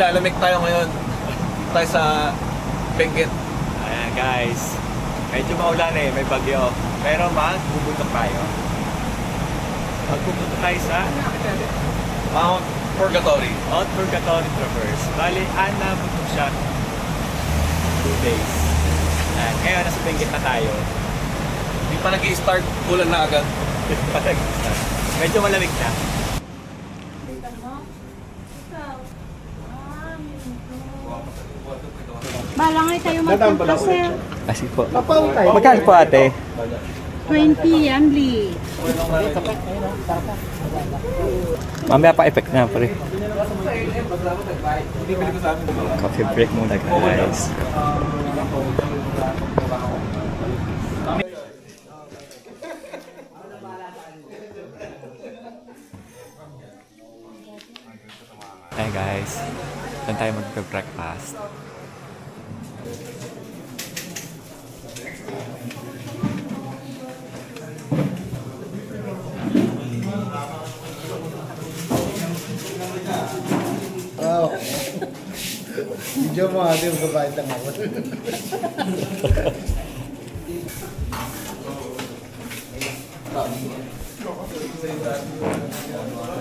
Maglalamig tayo ngayon. Tayo sa Benguet. Ayan guys, medyo maulan eh, may bagyo. Pero magbubundok tayo. Magbubundok tayo sa Mount Purgatory. Mount Purgatory Traverse. Bali, bundok siya 2 days. Ayan, ngayon nasa Benguet na tayo. Hindi pa nag-i-start, ulan na agad. Medyo malamig na. Balangay tayo magpunta, sir. Kasi po. Magkano po ate? 20, Amli. Mamaya pa effect na pre. Coffee break muna guys. Hey guys, saan tayo mag-breakfast? Wow. Video mo ate, magbabayad lang ako.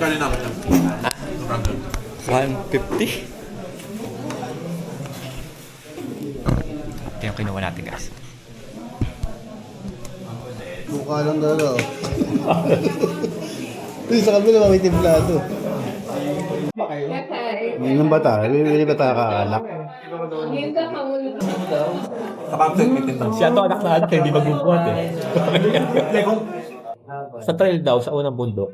Kali namin lang. 150? Ito yung kinuha natin guys. Mukha lang talaga. Uy, sa kabila may timplado. Ngayon bata, bibili bata kaanak. Kapag mitindang. Siya to anak na anak, hindi magbubuhat eh. Sa trail daw, sa unang bundok,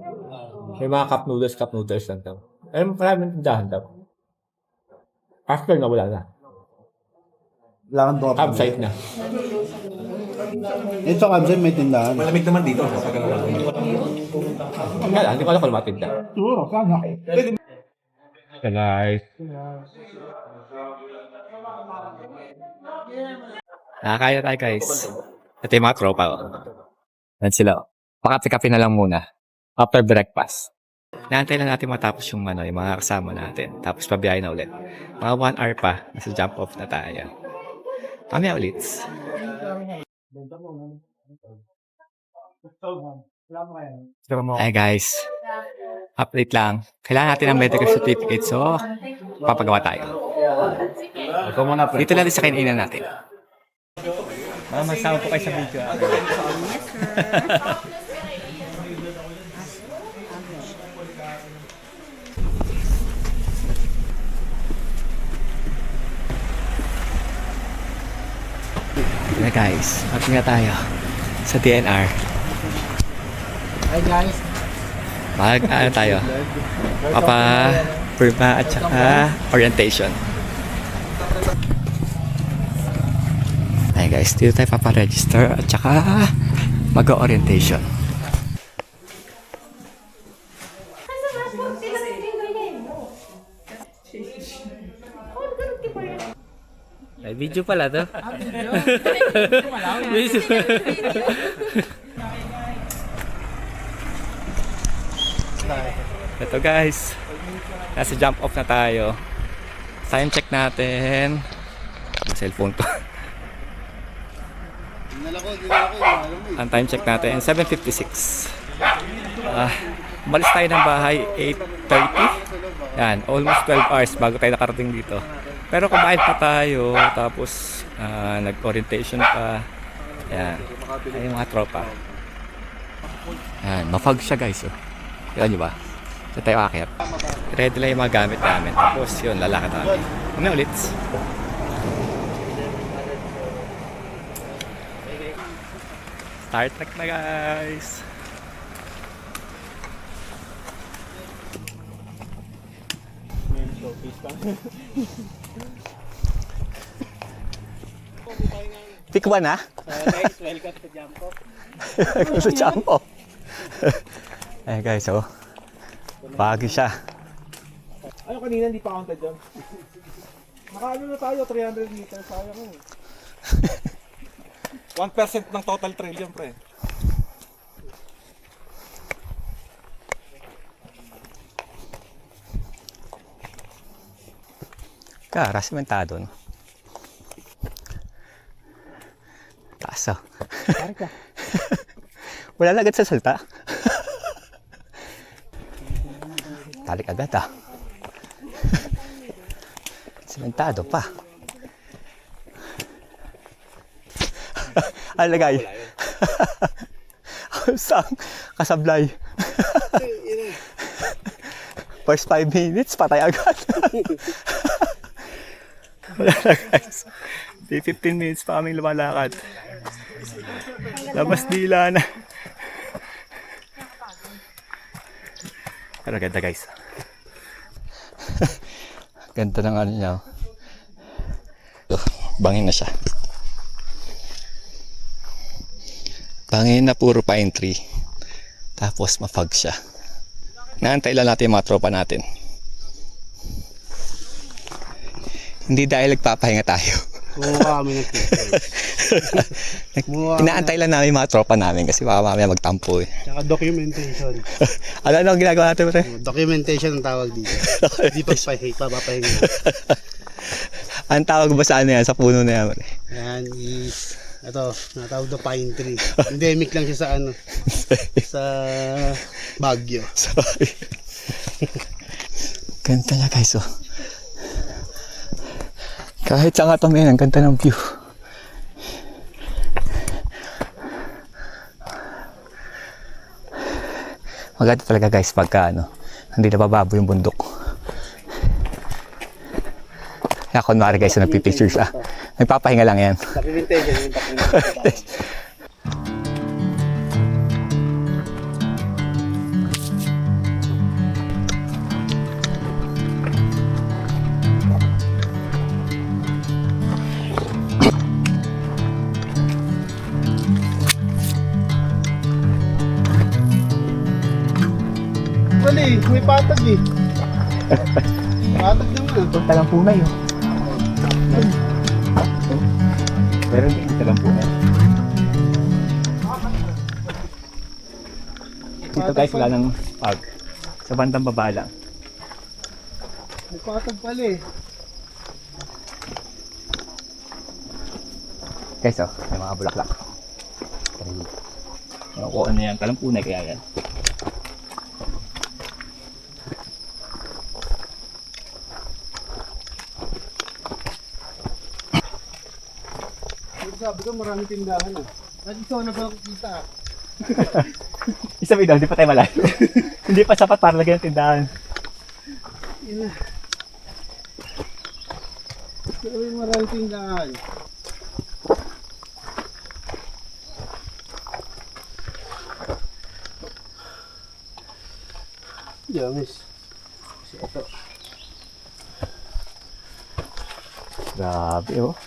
may mga cup noodles lang daw. Eh, maraming tindahan daw. After na, wala na. Wala kang doka. Campsite na. Ito campsite may tindahan. Malamig naman dito. Kaya hindi ko alam kung matinda. Oo, sana. Hey guys. Nakakaya tayo guys. Ito yung mga tropa ko. Yan sila. Pakapit-kapit na lang muna. After breakfast. Naantay lang natin matapos yung mga kasama natin. Tapos pabiyahe na ulit. Mga 1 hour pa. Nasa jump off na tayo. Mamaya ulit. Hey guys. Update lang. Kailangan natin ng medical certificate. So, papagawa tayo. Dito lang din sa kainan natin. Masama po kayo sa video. Na guys, ating na tayo sa DNR. Hi guys. Tayo? Papa-perma at saka orientation. Ay guys, dito tayo paparegister at saka mag-orientation. Ay, video pala to. Video. Ito guys, nasa jump off na tayo. Time check natin. Cellphone to. Ang time check natin 7:56. Umalis tayo ng bahay 8:30. Yan, almost 12 hours bago tayo nakarating dito. Pero kumain pa tayo, tapos nag-orientation pa. Yan, ay yung mga tropa. Yan, mafag siya guys. Oh. Yan nyo ba? Sa tayo akit. Ready lang yung mga gamit namin. Tapos yun, lalakad namin. Ano ulit? Star Trek na guys! Tikwa na? Guys, welcome to Jamco. Welcome to Jamco. Eh guys, oh. Pagi siya. Ano kanina hindi pa counted dyan? Nakaano na tayo, 300 meters, sayang eh. 1% ng total trail yan, pre. Kara, sementado, no? Taas, oh. Wala na agad sa salta. Talik agad, ah. Sementado pa. Alagay. Saan? Kasablay. First 5 minutes, patay agad. Wala na guys. 15 minutes pa kaming lumalakad. Labas dila na. Pero ganda guys. Ganda ng ano niya. Bangin na siya. Bangin na puro pine tree. Tapos mafag siya. Naantay lang natin yung mga tropa natin. Hindi dahil nagpapahinga tayo. Kumuha kami ng pictures. Inaantay lang namin yung mga tropa namin kasi baka mamaya magtampo eh. Tsaka documentation. Ano ang ginagawa natin, pre? Documentation ang tawag dito. Hindi papapahinga. Ang tawag ba sa ano yan? Sa puno na yan, pre? Yan is, ito, natawag na pine tree. Endemic lang siya sa ano, sa Baguio. Sorry. Ganda niya guys, oh. Kahit saan ka tumingin, ang ganda ng view. Maganda talaga guys pagka ano, hindi nabababo yung bundok. Kaya kunwari guys, nagpipicture siya. Nagpapahinga lang yan. Documentation yung documentation. Mali, may patag eh. Patag naman. Punta lang punay, oh. Pero hindi lang punay. Dito guys, wala nang pag. Sa bandang baba lang. May patag pala eh. Guys, oh, may mga bulaklak. Kung ano yan, talampunay kaya yan. Sabi ko maraming tindahan ah. Dati ikaw na ba kita ah? Isa daw, hindi pa tayo malayo. Hindi pa sapat para lagyan ng tindahan. Ina. Sabi maraming tindahan. Yamis. Ito. Grabe, oh.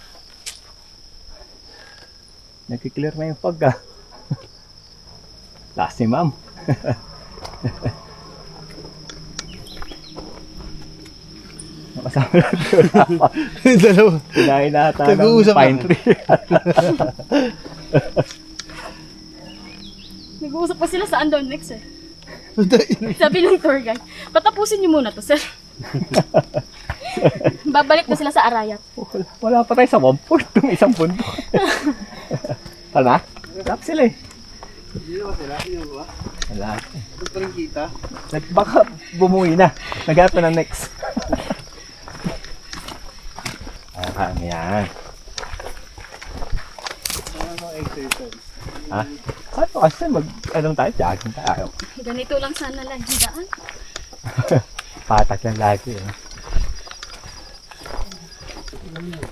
Nagkiklear na yung fog, ah. Last si ma'am. Nakasama natin yung dalawa. Dalawa. Pinahin na ata ng Nag-uusap pine na. tree. Nag-uusap pa sila saan doon next eh. Sabi ng tour guide, patapusin niyo muna to, sir. Babalik na sila sa Arayat. Wala pa tayo sa 1/4 ng isang bundok. Wala? Wala pa sila eh. Hindi naman sila. Hindi naman ba? Wala. Ito pa rin kita. Baka bumuwi na. Naghanap na ng next. Ano yan? Ano exercise? Ha? Ano kasi anong tayo? Jogging tayo. Ganito lang sana lang yung daan. Patak lang lagi eh.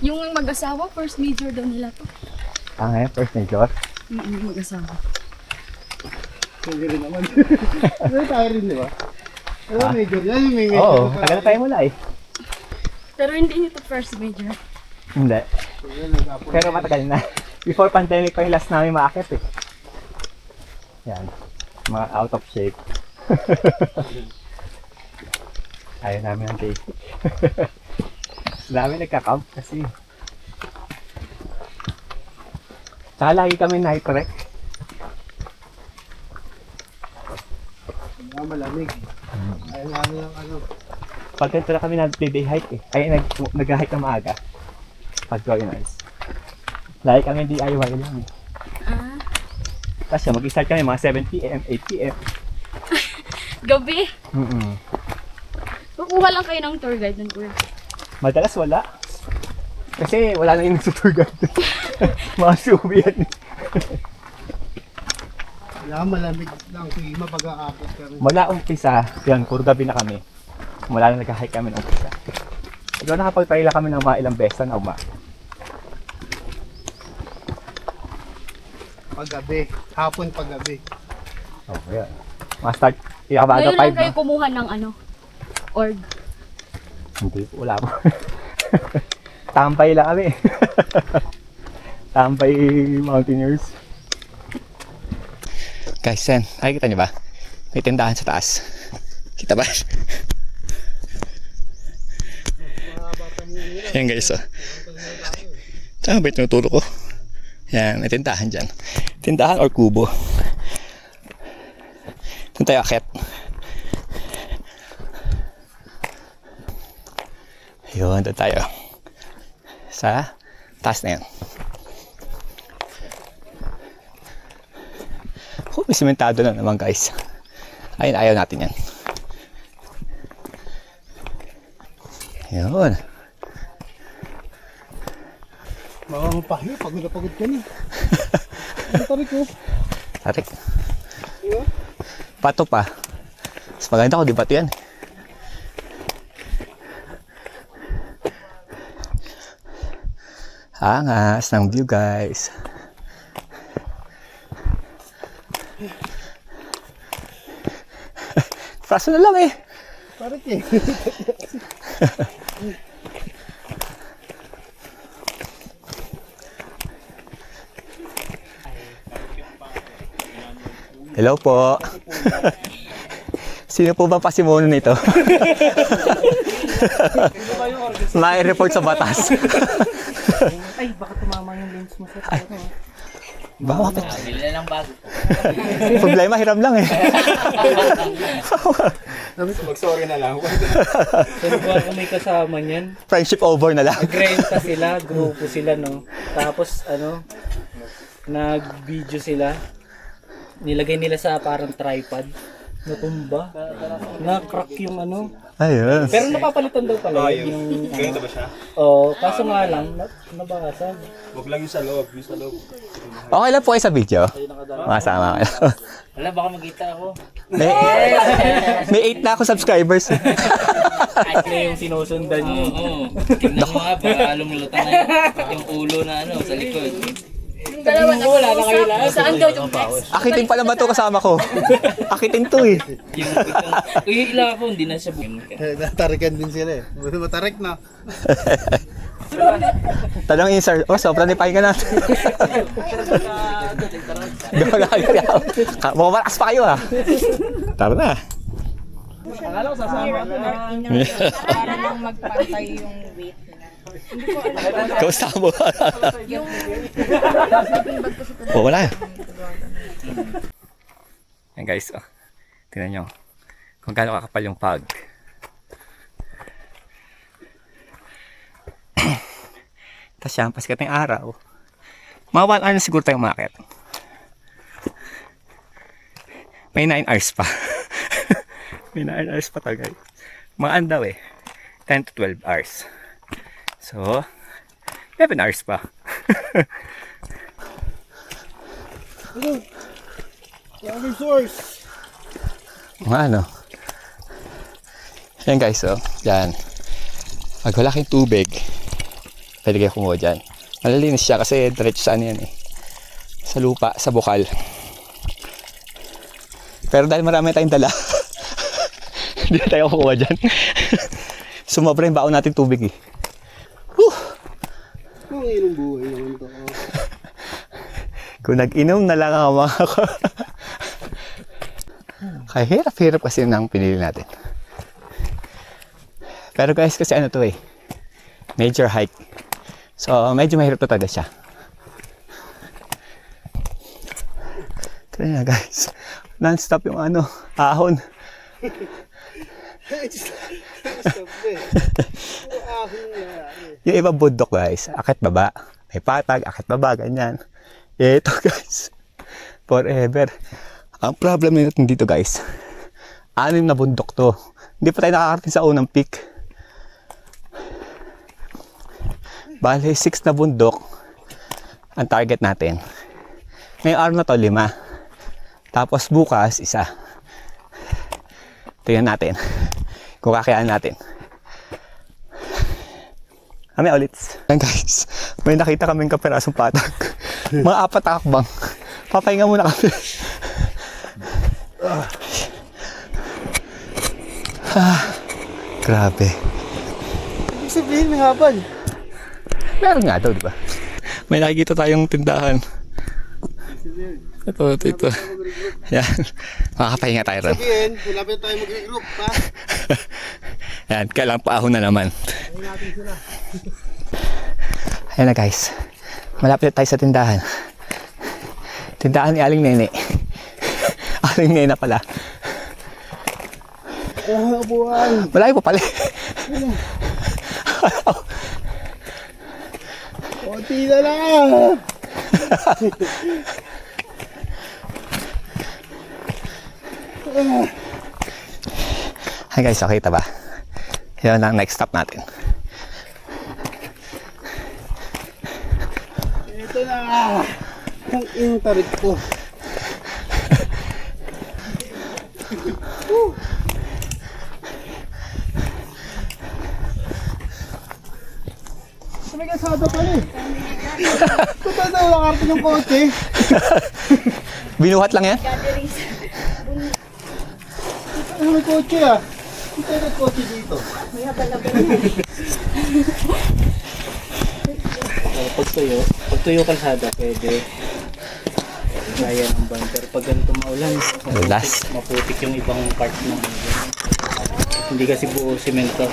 Yung mag-asawa, first major daw nila to. Ngayon, first major. Mag-asawa. Hindi rin naman. Ano tayo rin, di ba? Ano major? Yan yung may major. Oo, tagal na tayo mula eh. Pero hindi nyo to first major. Hindi. Pero matagal na. Before pandemic pa yung last namin maakit eh. Yan. Mga out of shape. Ayaw namin ang basic. Dami nagka-camp kasi. Saka lagi kami night trek. Malamig. Ayaw namin yung ano. Pag ganito na kami nag-day hike eh. Ay, nag-hike na maaga. Pag joiners. Lagi kami DIY lang eh. Kasi mag-start kami mga 7 p.m., 8 p.m. Gabi. Mm-mm. Kukuha lang kayo ng tour guide ng tour. Madalas wala. Kasi wala na yung tour guide. Mga subi yan. Kailangan malamig lang klima pag aakit ka rin. Mula umpisa, yan, puro gabi na kami. Mula na nag-hike kami ng umpisa. Ikaw nakapagpaila kami ng mga ilang beses na uma. Paggabi. Hapon paggabi. Oh, yeah. Mga start, ikabaga Ngayon 5 lang kayo na. kumuha ng org. Hindi po, wala po. Tampay lang kami. Tampay mountaineers. Guys, yan. Nakikita niyo ba? May tindahan sa taas. Kita ba? Yan guys, oh. Tama ba yung tinuturo ko? Yan, may tindahan dyan. Tindahan or kubo. Doon tayo akit. Yun, doon tayo. Sa taas na yan. Oh, may simentado na naman guys. Ayun, ayaw natin yan. Yun. Baka mapahiyo. Pagod na pagod ka na. Ano tarik ko? Tarik. Pato pa. Mas maganda ko, di bato yan. Angas ng view guys. Praso na lang eh. Tarik eh. Hello po. Sino po ba pasimuno nito? May report sa batas. Ay, baka tumama yung lens mo sa ano. Bakit? Problema, hiram lang eh. Mag-sorry na lang. Pero kung may kasama niyan, Friendship over na lang. nagrenta sila, grupo sila, no? Tapos, nag-video sila. Nilagay nila sa parang tripod. Natumba. Na-crack yung Ayun. Pero napapalitan daw pala yung Ganito ba siya? Oo, kaso nga lang, nabasag. Huwag lang yung sa loob. Yung sa loob. Okay lang po kayo sa video. Masama kayo. Wala, baka magkita ako. May 8 na ako subscribers. Ito yung sinusundan niyo. Oo. Tingnan mo nga, baka lumulutang na yung ulo na sa likod. Yung dalawa na wala na kayo lahat. Saan daw yung next? Akitin pa naman to kasama ko. Akitin to eh. Yung ilang ako, hindi na siya bukin. Natarikan din sila eh. Buti matarik na. Tanong yun sir, sobrang nipahin ka natin. Mukhang malakas pa kayo ah. Tara na. Para lang magpantay yung weight nila. Kamusta mo? Oh, wala. Yan guys, oh. Tingnan nyo. Kung gaano kakapal yung pag. Tapos yan, pasikat ng araw. Mga 1 hour na siguro tayong umakit. May 9 hours pa. May 9 hours pa to guys. Mga daw eh. 10 to 12 hours. So, 11 hours pa. Source. Ano? Yan guys, oh. Yan. Pag wala kayong tubig, pwede kayo kumuha dyan. Malalinis siya kasi diretso sa ano yan eh. Sa lupa, sa bukal. Pero dahil marami tayong dala, hindi na tayo kukuha dyan. Sumobra yung baon natin tubig eh. Ang ilong buhay naman to. Kung nag-inom na lang ako mga ko. Kaya hirap-hirap kasi nang pinili natin. Pero guys, kasi ano to eh. Major hike. So, medyo mahirap to talaga siya. Try na guys. Non-stop yung ahon. Yung ibang bundok guys, akit baba. May patag, akit baba, ganyan. Ito guys, forever. Ang problem natin dito guys, 6 na bundok to. Hindi pa tayo nakakarating sa unang peak. Bale, 6 na bundok ang target natin. Ngayong araw na to, 5. Tapos bukas, 1. Tingnan natin kung kakayaan natin. Kami ulit. Yan guys, may nakita kaming kapirasong patag. Mga 4 takbang. Papahinga muna kami. Grabe. Ibig sabihin, may habal. Meron nga daw, di ba? May nakikita tayong tindahan. Ito. Yan. Makakapahinga tayo ron. Sabihin, malapit tayo mag-regroup, ha? Yan, kailang paahon na naman. Ayan na guys. Malapit tayo sa tindahan. Tindahan ni Aling Nene. Aling Nene pala. Buwan. Malayo pa pala. Konti na lang. Hi guys, okay ba? Yan ang next stop natin. Ito na. Ang intarit ko. May kasada pala eh. Total na wala karto ng kotse. Binuhat lang yan? Ano may kotse ah? Ito yung kotse dito. Pag tuyo kalsada, pwede. Kaya ng van. Pero pag ganito maulan, Last. maputik yung ibang part ng hindi kasi buo simento.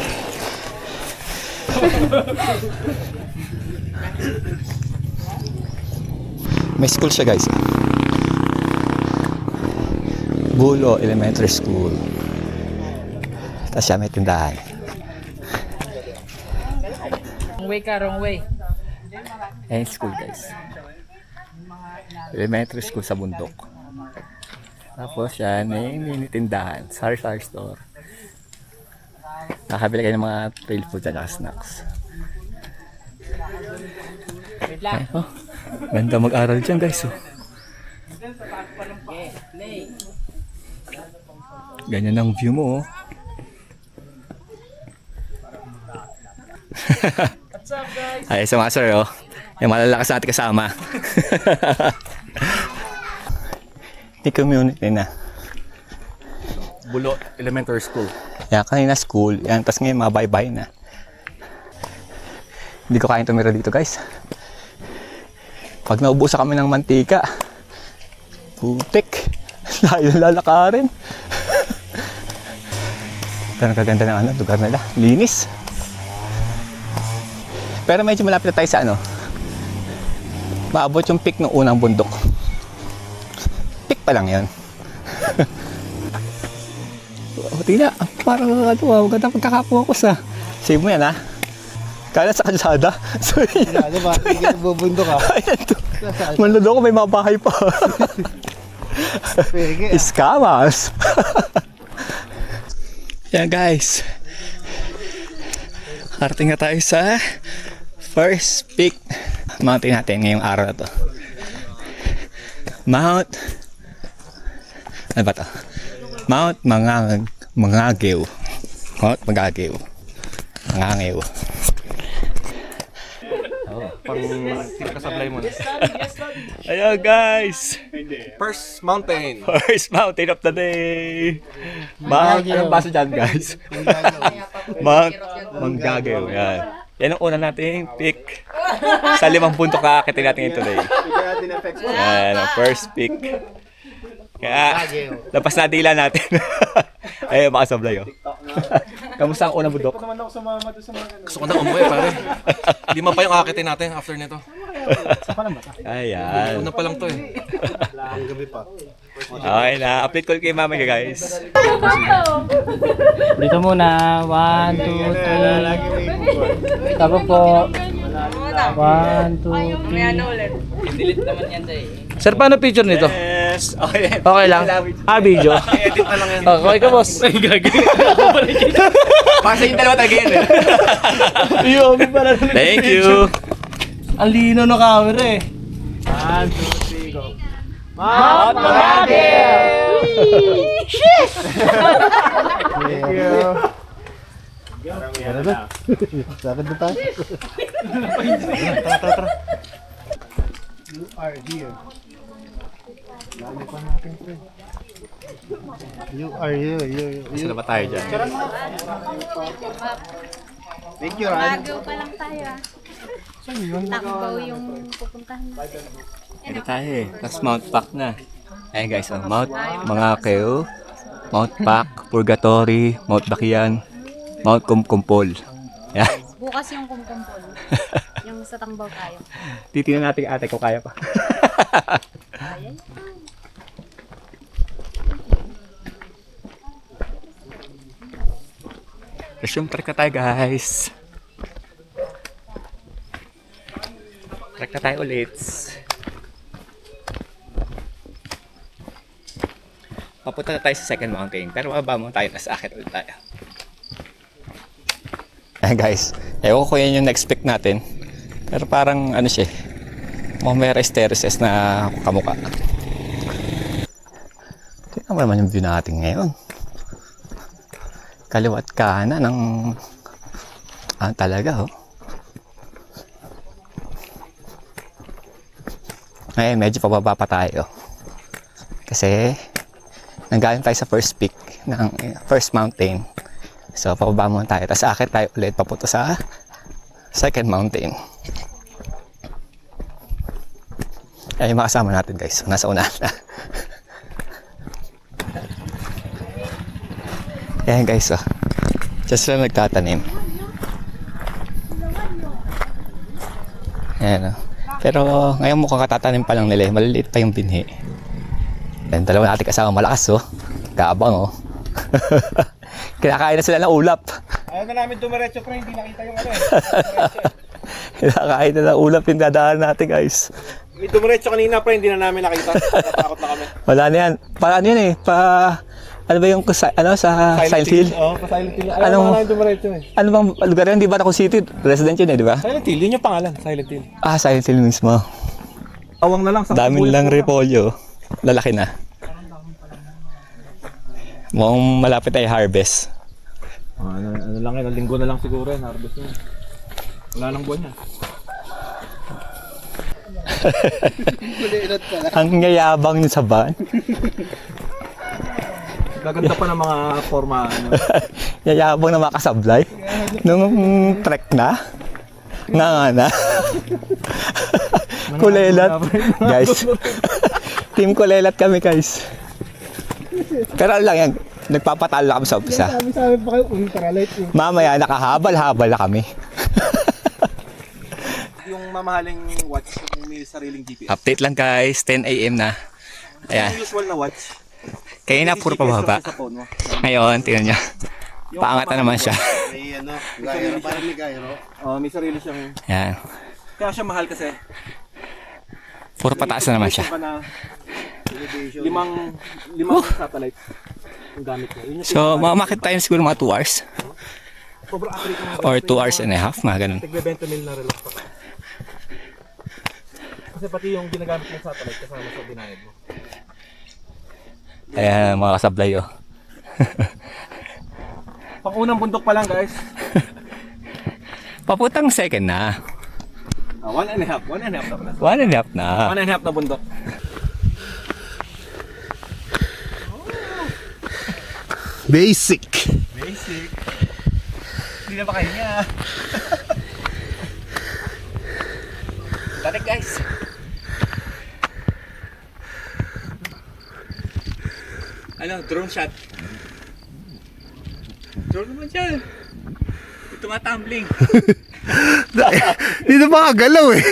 May school siya guys. Bulo Elementary School. Tapos siya may tindahan. Wrong way ka, wrong way. Ayan yung school guys. Elementary school sa bundok. Tapos yan may mini tindahan. Sari-sari store. Nakabili kayo ng mga trail food at snacks. Ay, oh, ganda mag-aral dyan guys. Oh. Ganyan ang view mo. Oh. What's up guys? Ay, sa mga sir, oh. Yung malalakas natin kasama. Hindi community na. Bulo Elementary School. Yan, kanina school. Yan, tas ngayon mga bye-bye na. Hindi ko kayang tumira dito guys. Pag naubusan kami ng mantika, putik. Layo lalakarin. Ito ang kaganda ng lugar nila. Linis. Pero medyo malapit na tayo sa maabot yung peak ng unang bundok. Peak pa lang yan. Tina, parang maganda pagkakakuha ko sa save mo yan ha. Kaya sa kalsada. Sorry. Ano ba? Hindi ka bubundok ha? Manlado ko, may mga bahay pa. Pwede. Scammers. Yan guys. Karating na tayo sa first peak mountain natin ngayong araw na to. Mount ano ba to? Mount Mangagew. Mount Mangagew. Mangagew. Kasablay mo na. Ayan guys. First mountain. First mountain of the day. Mount, anong basa dyan guys? Mount Mangagew. Yan. Yan ang una nating peak. Sa 5 bundok na akitin natin ito today. Yan ang first peak. Kaya, lapas na dila natin. Ay, makasablay oh. Kamusta ang unang bundok? Gusto ko na umuwi pare. 5 pa yung akitin natin after nito. Ayan. Una pa lang to eh. Okay na. Update call kay mama niya, guys. Dito muna. 1, 2, 3. Tabo po. 1, 2, 3. Delete naman yan dahil. Sir, paano picture nito? Yes. Okay. Okay lang. Video. Edit na lang yan. Okay ka, boss. Ay, gagawin. Pasa yung dalawa talaga yan eh. Iyobi pala. Thank you. Ang lino ng camera eh. Sakit na tayo. You are here. Lalo pa natin pre. You are here. Saan ba tayo dyan? Thank you, Ryan. Bago pa lang tayo ah. Takbaw yung pupuntahan natin. Ito tayo eh. Tapos Mount Pac na. Ayan guys, mga Keo, Mount Pac, Purgatory, Mount Bakian, Mount Kumkumpol. Yan. Bukas yung kumkumpol. Yung sa Tangbaw tayo. Titingnan natin ate kung kaya pa. Ayan. Resume trek na tayo guys. Trek na tayo ulit. Papunta na tayo sa second mountain. Pero mababa mo tayo, nasa akit ulit tayo. Ayan guys, ewan ko yan yung na-expect natin. Pero parang ano siya, mga terraces na kamuka. Tingnan mo naman yung view natin ngayon. Kaliwat kanan ng talaga oh. Ngayon medyo pababa pa tayo. Kasi nanggaling tayo sa first peak ng first mountain. So pababa muna tayo. Tapos akit tayo ulit papunta sa second mountain. Yan yung makasama natin guys. So, nasa una na. Ayan guys, oh. Just lang nagtatanim. Ayan, oh. Pero ngayon mukhang katatanim pa lang nila eh. Maliliit pa yung binhi. Ayan, dalawa natin kasama malakas, oh. Kaabang, oh. Kinakain na sila ng ulap. Ayaw na namin dumiretso pre, hindi nakita yung ano eh. Kinakain na ng ulap yung dadaan natin guys. May dumiretso kanina pre, hindi na namin nakita. Natakot na kami. Wala na yan. Ano yan eh? Ano ba yung sa Silent Hill? Oo, pa Silent Hill. Ayaw Anong- na namin dumiretso eh. Ano bang lugar yan? Di ba Taco City? Resident yun eh, di ba? Silent Hill, yun yung pangalan, Silent Hill. Ah, Silent Hill mismo. Awang na lang sa Dami lang repolyo. Lalaki na. Mukhang malapit ay harvest. ano lang yun, linggo na lang siguro yun, harvest na. Wala nang buwan yan. Ang yayabang niyo sa van. Gaganda pa ng mga forma. Ano. Yayabang na makasablay. Nung trek na. Nga na. Kulelat. Guys. Team kulelat kami guys. Pero ano lang yan. Nagpapatalo lang kami sa umpisa. Sabi pa kayo, ultralight. Mamaya nakahabal-habal na kami. Yung mamahaling watch, yung may sariling GPS. Update lang guys. 10 AM na. Ayan. Yung usual na watch. Kaya na puro pababa. Sa phone mo. Ngayon, tingnan nyo. Paangat na naman siya. May ano, gyro, parang may gyro. May sarili siyang... Ayan. Kaya siya mahal kasi. Puro pataas na naman siya. Pa na limang satellite yung gamit niya. Yun yung So, mamakit tayo siguro mga 2 hours. sobrang accurate ng Or 2 hours and a half, mga ganun. tigbe 20 mil na relax pa. Kasi pati yung ginagamit ng satellite kasama sa binayad mo. Ayan, mga kasablay, oh. Pang-unang bundok pa lang guys. Papuntang second na. 1 and a half. 1 and a half na pala. 1 and a half na. 1 and a half na bundok. Basic. Hindi na ba kayo niya? Tarik guys. Ano, drone shot. Drone naman dyan. Tumatambling. Dito pa kagalaw eh.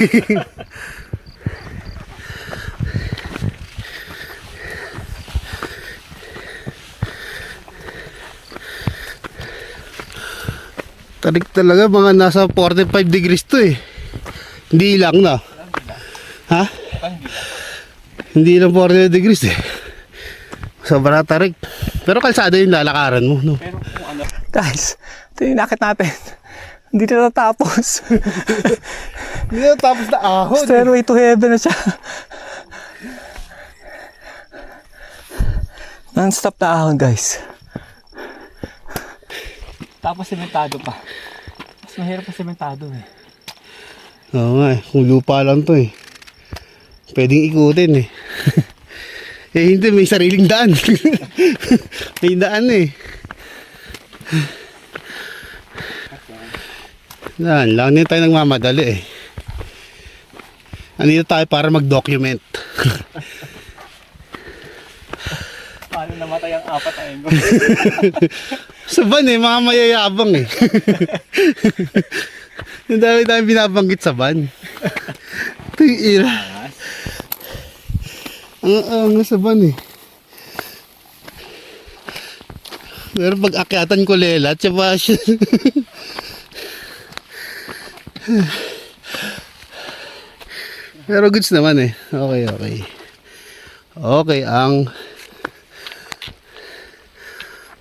Tarik talaga, mga nasa 45 degrees to eh. Hindi lang na. Ha? Hindi lang 45 degrees eh. Sobra tarik. Pero kalsada yung lalakaran mo, no? Guys, ito yung nakit natin. Hindi na natapos. Hindi na tapos na ahon. Stairway to heaven na siya. Non-stop na ahon, guys. Tapos sementado pa. Mas mahirap pa sementado eh. Oo nga eh, kung lupa lang to eh. Pwedeng ikutin eh. Eh hindi, may sariling daan. May daan eh. Daan lang, hindi tayo nagmamadali eh. Andito tayo para mag-document. Paano namatay ang 4 na engo? Sa van eh, mga mayayabang eh. Yung dami tayong binabanggit sa van. Ito yung ira. Ang sa van eh. Pero pag akyatan ko lela, tsaba siya. Pero goods naman eh. Okay, okay. Okay,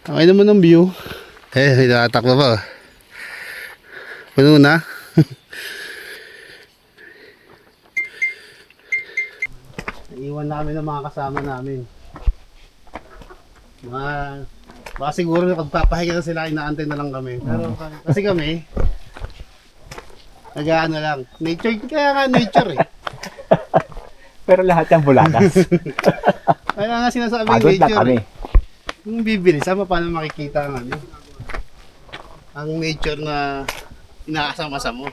okay naman ang view. Eh, natatakbo pa. Puno na. Naiwan namin ang mga kasama namin. Baka siguro pagpapahinga na sila, inaantay na lang kami. Pero kasi kami, nag-ano lang. Nature, kaya nga nature eh. Pero lahat yung bulagas. Kaya nga sinasabi Pagod na nature kami. eh. Kung bibili, sama paano makikita ang ano? Ang nature na inaasama-sa mo.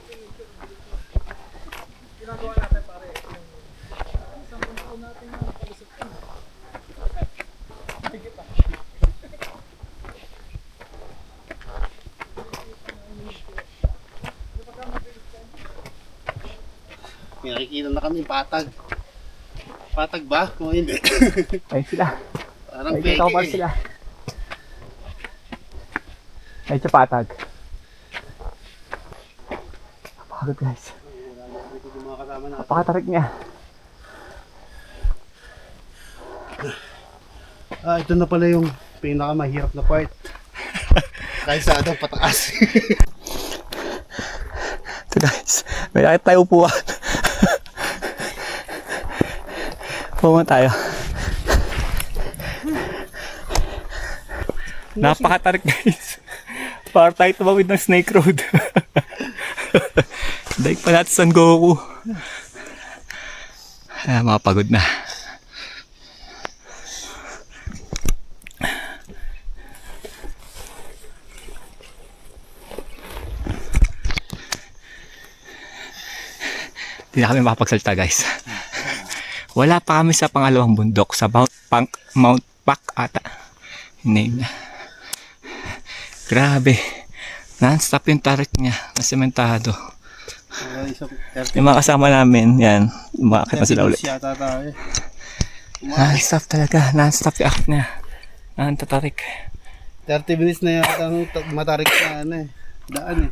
Nakikita na kami patag. Patag ba? Kung hindi. Ay sila. Parang Ay, kita ko pa peke eh. sila. Ay, tsapatag. Napakagod guys. Napakatarik niya. Ah, ito na pala yung pinakamahirap na part. Kahit sa atong pataas. Ito guys, may nakit tayo upuan. Pumunta tayo. Napakatarik guys. Para tayo tumawid ng Snake Road. Daig pa natin San Goku. Mapagod na. Hindi na kami makapagsalita guys. Wala pa kami sa pangalawang bundok sa Mount Pak ata. Name na. Grabe. Non-stop yung tarik niya na sementado. Yung mga kasama namin, yan. Umakit na sila ulit. Non-stop talaga. Non-stop yung akit niya. Non-tatarik. 30 minutes na yata ang matarik na ano eh. Daan eh.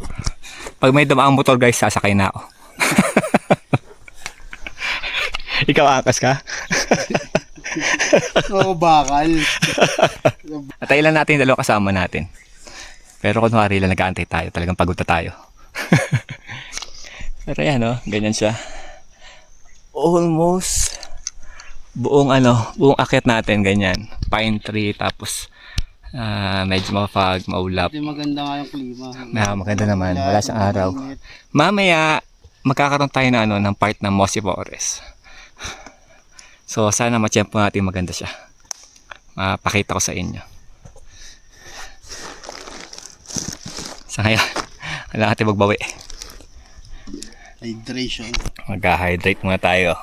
Pag may dumaang motor guys, sasakay na ako. Ikaw angkas ka? Oo, bakal. Atay lang natin yung dalawang kasama natin. Pero kunwari lang nag-aantay tayo, talagang pagod na tayo. Pero yan ganyan siya. Almost buong buong akyat natin ganyan. Pine tree tapos medyo mapag, maulap. Hindi maganda nga yung klima. Maganda naman, wala siyang araw. Mamaya magkakaroon tayo na ng part ng Mossy Forest. So sana ma-champ natin maganda siya. Mapakita ko sa inyo. Sa ngayon, kailangan natin magbawi. Hydration. Mag-hydrate muna tayo.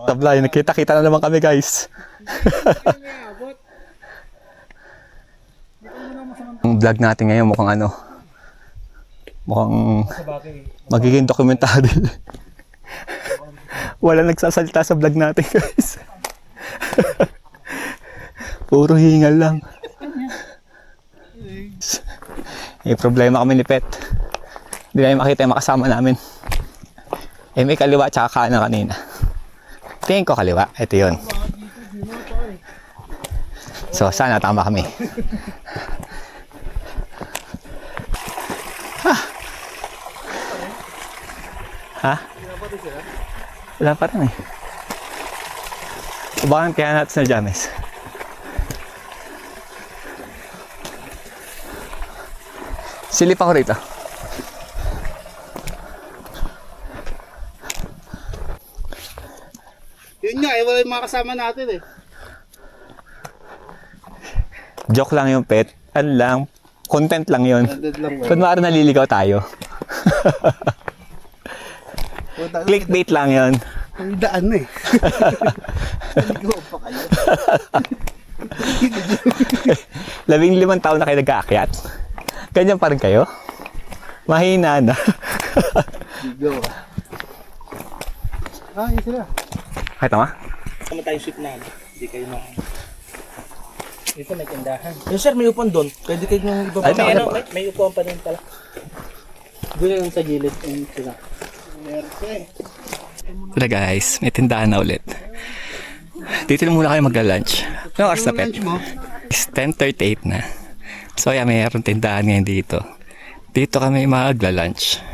Tablay, nakita-kita na naman kami guys. Ang vlog natin ngayon mukhang mukhang magiging dokumentado. Wala nagsasalita sa vlog natin guys. Puro hingal lang. May problema kami ni Pet. Hindi namin makita yung makasama namin. Eh, may kaliwa tsaka kanan kanina. Tingin ko kaliwa. Ito yun. So, sana tama kami. Ha? Wala pa rin eh. Subakan kaya natin sa James. Silip ako rito. Yun nga, eh, wala yung mga kasama natin eh. Joke lang yung Pet. Ano lang, content lang yun. Kunwari naliligaw tayo. Clickbait lang yun. Ang daan na eh. 15 taon na kayo nag-aakyat. Ganyan pa rin kayo? Mahina na. Yun sila. Kahit tama? Tama tayong sweet na. Hindi kayo na. Dito may tindahan. Yung sir, may upuan doon. Pwede kayo nung iba pa. Ay, tama. May upuan pa din pala. Doon yung sa gilid. Yung sila. Tara guys, may tindahan na ulit. Dito na muna kayo magla-lunch. Anong oras na, Pet? It's 10:38 na. So yeah, mayroon tindahan ngayon dito. Dito kami magla-lunch.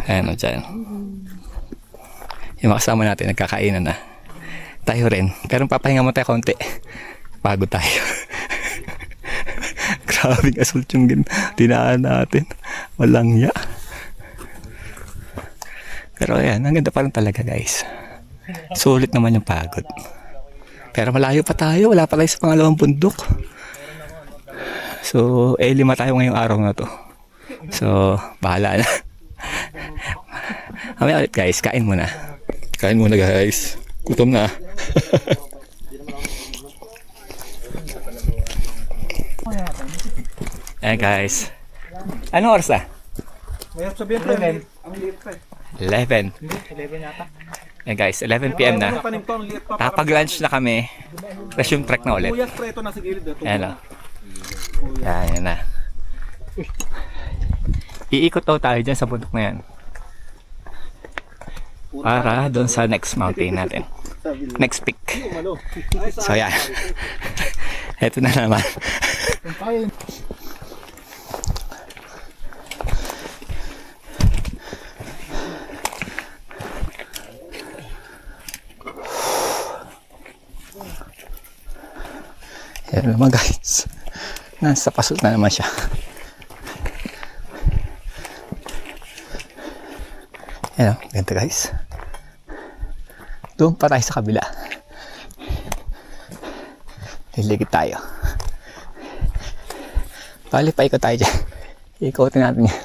Ayan o dyan. Yung mga kasama natin, nagkakainan na. Tayo rin. Pero papahinga mo tayo konti. Bago tayo. Grabing assault yung dinaan natin. Walang ya. Pero ayan, ang ganda pa rin talaga guys. Sulit naman yung pagod. Pero malayo pa tayo. Wala pa tayo sa pangalawang bundok. So, 5 tayo ngayong araw na to. So, bahala na. Mamaya ulit guys, kain muna. Kain muna guys. Gutom na. Ayan guys. Anong oras na? May sabihin pa rin. Ang liit pa eh. 11. 11 yata. Ayan guys, 11 PM na. Tanim to, ang liit pa. Kapag-lunch na kami. Resume trek na ulit. Kuyas pre, ito nasa gilid. Ayan o. Yan na. Iikot daw tayo dyan sa bundok na yan. Para doon sa next mountain natin. Next peak. So yan. Ito na naman. Yan naman guys. Nasa pasok na naman siya. Yan o, ganito guys. Doon pa tayo sa kabila. Liligid tayo. Bali pa ikot tayo dyan. Ikotin natin yan.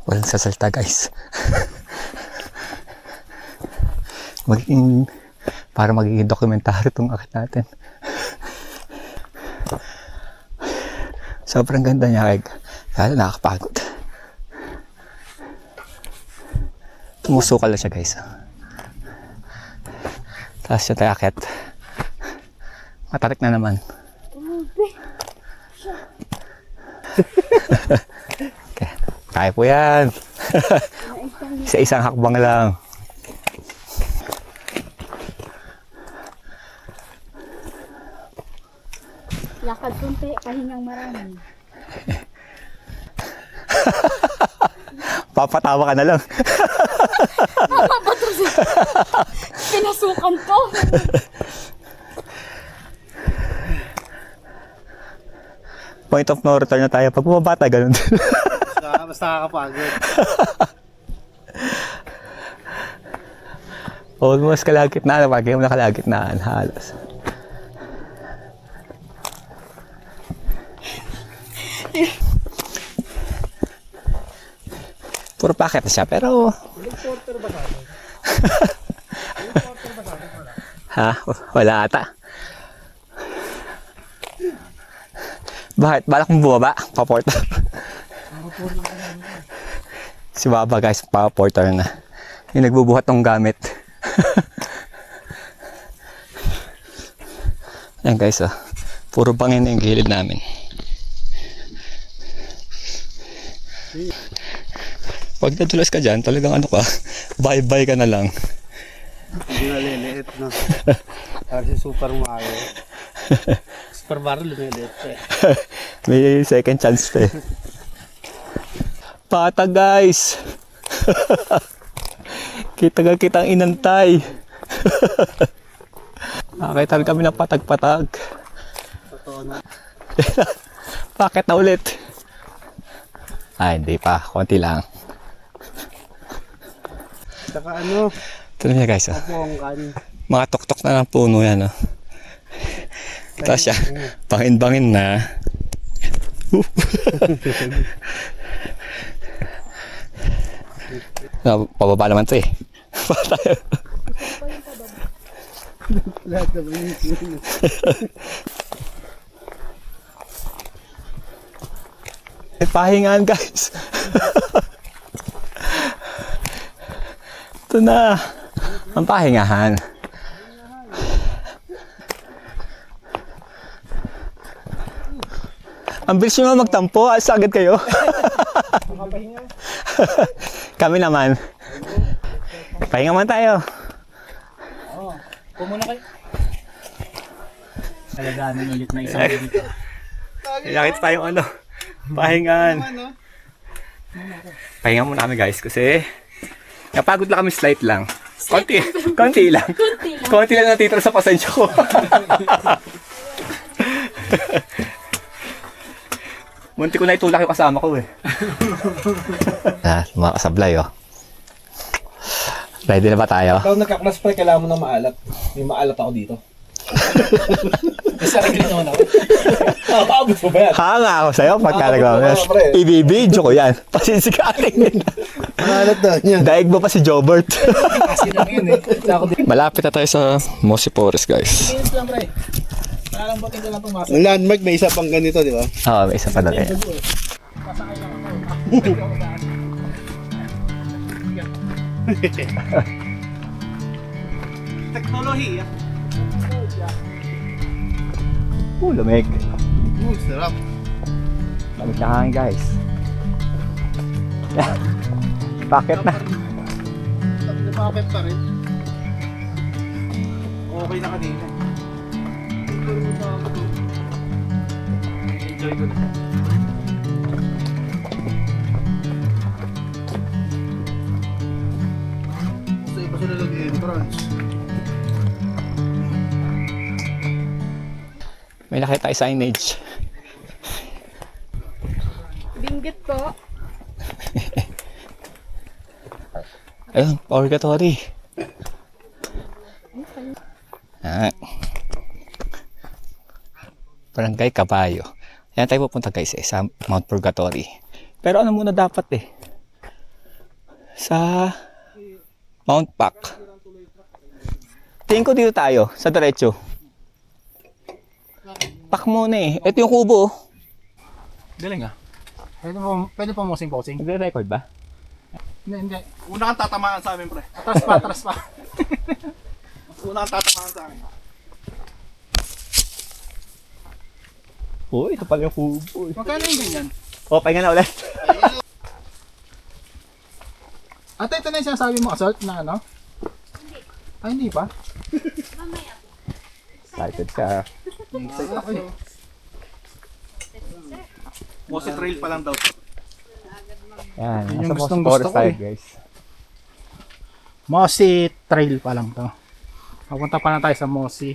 Walang sasalta guys. Para magiging dokumentaryo itong akit natin. Sobrang ganda niya kaya kaya nakakapagod. Tumusukal na siya guys. Tapos siya tayo akit. Matarik na naman. Okay. Kaya po yan. Isang hakbang lang. Lakad kunti, pahingang marami. Papatawa ka na lang. Tama ba ito siya? Pinasukan ko. Point of no return na tayo. Pag bumaba tayo, ganun din. Basta nakakapagod. Almost kalagitnaan. Pag yung nakalagitnaan, halos. Puro packet na siya, pero... Ha? Wala ata. Bakit? Balak mong bumaba? Pa-porter. Si Baba guys, pa-porter na. Yung nagbubuhat ng gamit. Ayan guys, oh. Puro bangin na yung gilid namin. Pag nadulas ka dyan, talagang ano ka, bye-bye ka na lang. Hindi na liliit, no? Kasi Super Mario. Super Mario lumiliit eh. May second chance pa eh. Patag guys! Kita-kitang inantay. Nakakita rin kami ng patag-patag. Bakit na ulit? Ay, hindi pa. Konti lang. Saka ano, Ito na niya guys. Oh. pongkan. Mga tuktok na ng puno yan. Oh. Ito siya. Bangin-bangin na. Pababa naman ito eh. Lahat na ba yun? Pahingaan guys. Ito na. Ang pahingahan. Ang bilis nyo magtampo. Sagad kayo. Kami naman. Pahinga man tayo. Pumuna kayo. Talaganan ulit na isang dito. Nakita tayong ano. Pahingan. Pahinga muna kami guys kasi napagod lang kami slight lang. Konti lang. Konti lang natitira sa pasensya ko. Munti ko na itulak yung kasama ko eh. Mga kasablay oh. Ready na ba tayo? Ikaw nagkaklas pre, kailangan mo ng maalat. May maalat ako dito. Kasi rin naman ako. Abot mo ba yan? Hanga ako sa'yo pagka nagmamas. Ibibidyo ko yan. Pasinsikaling. Maalat daw niya. Daig mo pa si Jobert. Kasi lang yun eh. Malapit na tayo sa Mossy Forest guys. Minutes lang pre. Nalambutin ko lang pumasok. Ang landmark may isa pang ganito, di ba? Oo, may isa pa dali. Teknolohiya. Lamig. Sarap. Lamig na hangin guys. Bakit na? Napakapit pa rin. Okay na kanina. Enjoy ko na. Gusto iba sila nag-entrance. May nakita tayo signage. Binggit po. Ayun, purgatory. Barangay Caballo. Yan tayo pupunta guys sa Mount Purgatory. Pero ano muna dapat eh? Sa Mount Pac. Tingin ko dito tayo, sa diretso. Pac muna eh. Ito yung kubo. Galing ah. Pwede pa mosing-posing. Nagre-record ba? Hindi. Una kang tatamaan sa amin pre. Atras pa. Una kang tatamaan sa amin. Oh, ito pala yung kubo. Magkano yung ganyan? Oh, pahinga na ulit. Ate, ito na yung sinasabi mo, assault na ano? Hindi. Ay, hindi pa? Excited ka. Mossy Trail pa lang daw. Yan, Yun yung nasa gustong Mossy Forest gusto ko tayo eh. guys. Mossy Trail pa lang to. Papunta pa na tayo sa Mossy.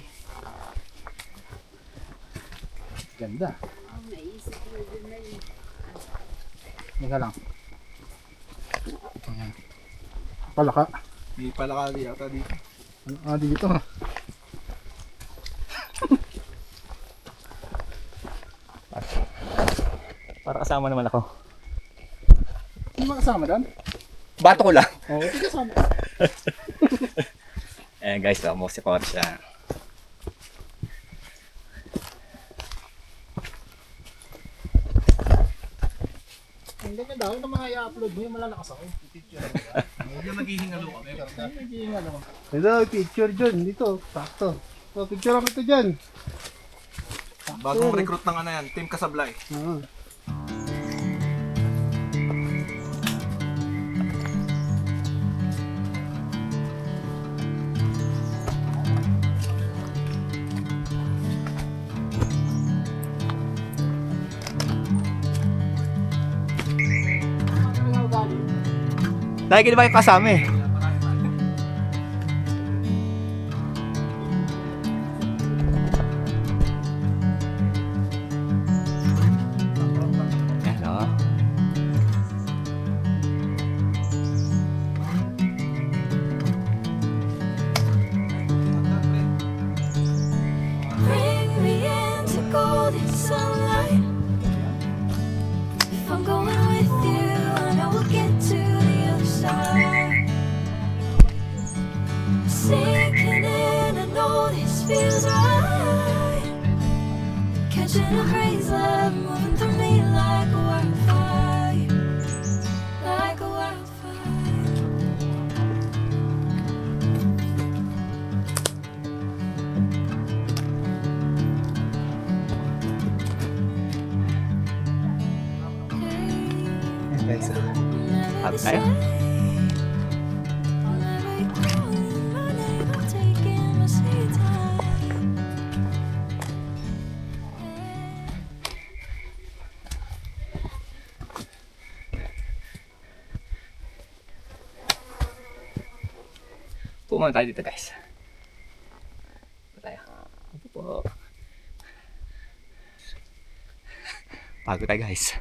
Ganda. Teka lang. Ayan. Palaka. Hindi pala kali yata dito. Dito. Para kasama naman ako. Hindi makasama doon? Bato ko lang. Oo, tigas mo. Ayan guys, mo si Porsche. Ang ganda daw na mga i-upload mo yung malalakas ako. Yung naghihingalo kami. Ito, picture dyan. Dito, sakto. So, picture ako ito dyan. Bagong recruit ng ano yan, Team Kasablay. Oo. Lagi ka na ba yung kasama eh? Ayan o. Bring me into golden sunlight. If I'm going with you, I know we'll get to the other side. Sinking in, I know this feels right. Catching a breeze, love moving through me like a wildfire, like a wildfire. Guys, happy tayo? Pumunta tayo dito guys. Pumunta tayo. Ito po. Pagod tayo guys.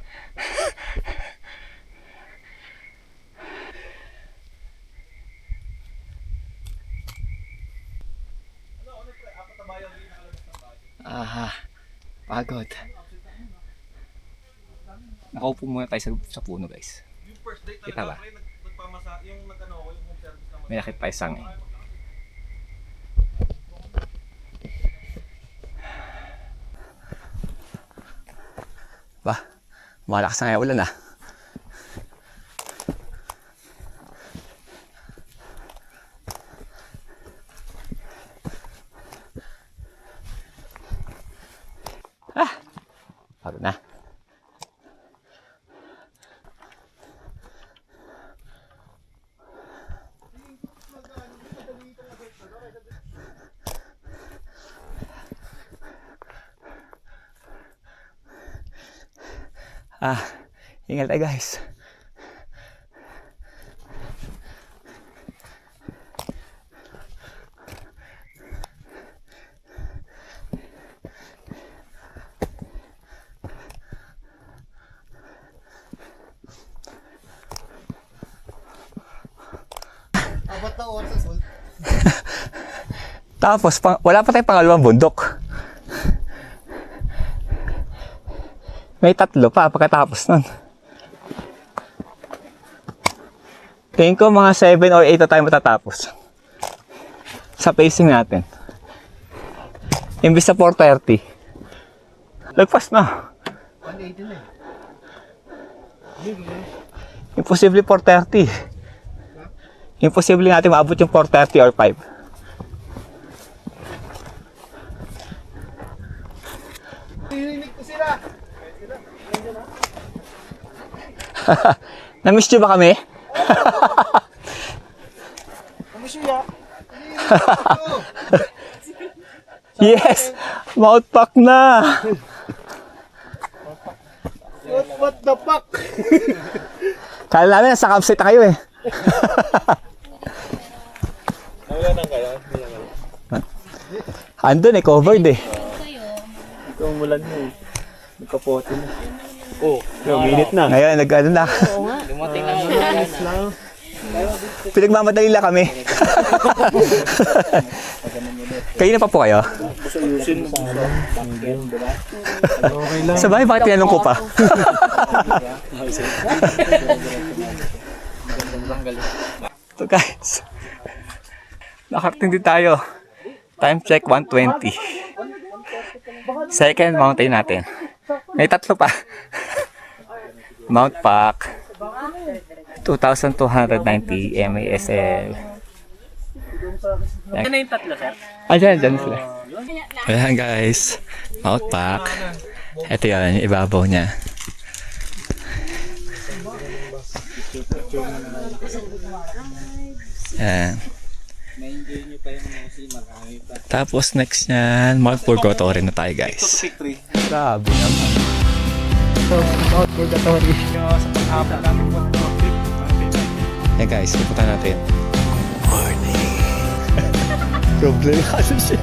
Pagod. Nakaupo muna tayo sa puno guys. Yung first date Kita ba? talaga, pre, nagpamasa, yung nag-ano, yung home service naman. May nakita tayo sang eh. Ba, malakas na nga yung ulan ah. Pagod na. Ingat tayo guys. Tapos, wala pa tayong pangalawang bundok. May 3 pa pagkatapos nun. Tingin ko mga 7 or 8 na tayo matatapos. Sa pacing natin. Imbis sa 4:30. Lagpas na. 180 na eh. Imposible 4:30. Imposible natin maabot yung 4:30 or 5. Hinihinig ko sila. Na-miss nyo ba kami? Ano siya? Yes! Mount Pack na! What the fuck? Kala namin nasa campsite na kayo eh. Andun eh, covered eh. Ito ang mulan mo eh. Nagkapote na. Oh, yung minute na. Ngayon, nag-ano na. Dumating lang. Pinagmamadali lang kami. Kayo na pa po kayo? Sabay, bakit tinanong ko pa? Sobrang galing. So guys, nakarating din tayo. Time check 1:20. Second mountain natin. May tatlo pa. Mount Pak, 2,290 MASL. Ano yung tatlo, sir? Dyan sila. Ayan guys, Mount Pak. Ito yun, yung ibabaw niya. Ayan. Tapos next nyan, Mount Purgatory na tayo guys. Grabe naman. So, Mount Purgatory. Ayan guys, pupunta natin. Morning. Problem kasi siya.